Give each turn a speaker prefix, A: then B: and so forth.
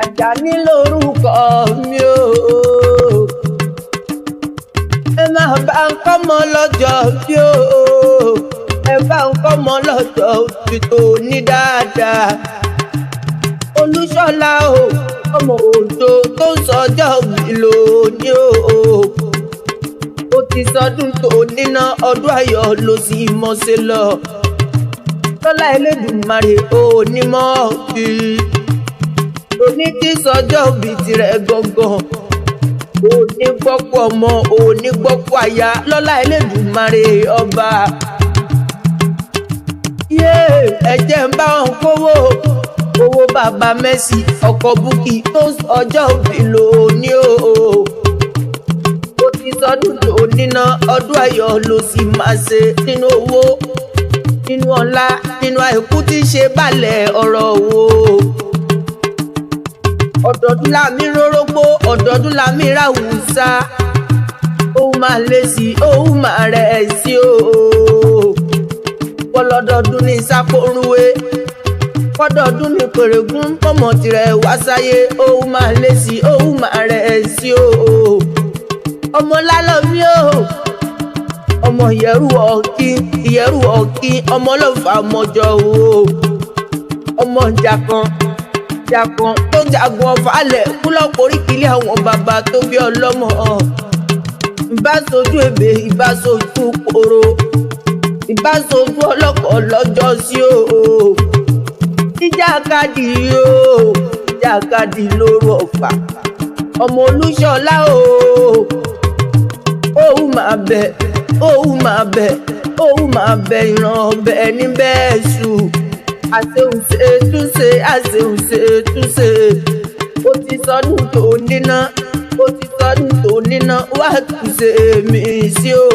A: Àjàní lórúkọ mi o. Ẹ máa bá ń kọ́mọ lọ́jọ́ bí o. Ẹ bá ń kọ́mọ lọ́jọ́ bí tó ní dáadáa. Olúṣọlá o, ọmọ òjò tó ń sọjọ́ bí lónìí o. Ó ti sọdún tó níná ọdún ayọ̀ ló sì mọ́ sí lọ. Lọ́lá Elédùmarè ò ní mọ́ bí. Òní tí sọjọ́ bí tirẹ̀ gangan. Òní gbọ́pọ̀ ọmọ, òní gbọ́pọ̀ aya. Lọ́lá Elédùmarè ọba. Ẹ̀jẹ̀ ń bá wọn kówó. Owó bàbá Mercy ọkọ̀ Bukky tó sọjọ́ bí lónìí o. Ó ti sọdún tó níná ọdún ayọ̀ ló sì máa ṣe nínú owó, nínú ọlá, nínú àìkú tí ṣe balẹ̀ ọ̀rọ̀ wo. Ọ̀dọ̀ọdún la mi rórógbó, ọ̀dọ̀ọdún la mi ráwùsá. Òun máa lé sí, òun máa rẹ̀ sí o. Pọ̀lọ́dọọdún ní sápórúwé, kọ́dọọdún ní pèrègún mọ̀mọ́ tirẹ̀ wá sáyé. Òun máa lé sí, òun máa rẹ̀ sí o. Ọmọ lálọ́bí o, ọmọ ìyẹ̀rù ọ̀kín, ọmọ lọ́fà mọ́jọ o. Ọmọ jàkan tó jagun ọ̀fàlẹ̀ kúlọ̀pọ̀ oríkìlẹ̀ àwọn bàbá tó bí ọlọ́mọ. Ìbá sojú ebè, ìbá sojú koro, ìbá sojú ọlọ́kọ̀ lọ́jọ́ sí o. Ìjàkadì o, ìjàkadì lóru ọ̀fà. Ọmọ Olúṣọlá o. Òun máa bẹ̀, òun máa bẹ̀, òun máa bẹ̀ ìran ọbẹ̀ níbẹ̀ ṣù. Àṣehùnṣe túnṣe, àṣehùnṣe túnṣe. Ó ti sọdún tó níná, ó ti sọdún tó níná, wá túnṣe mi sí o.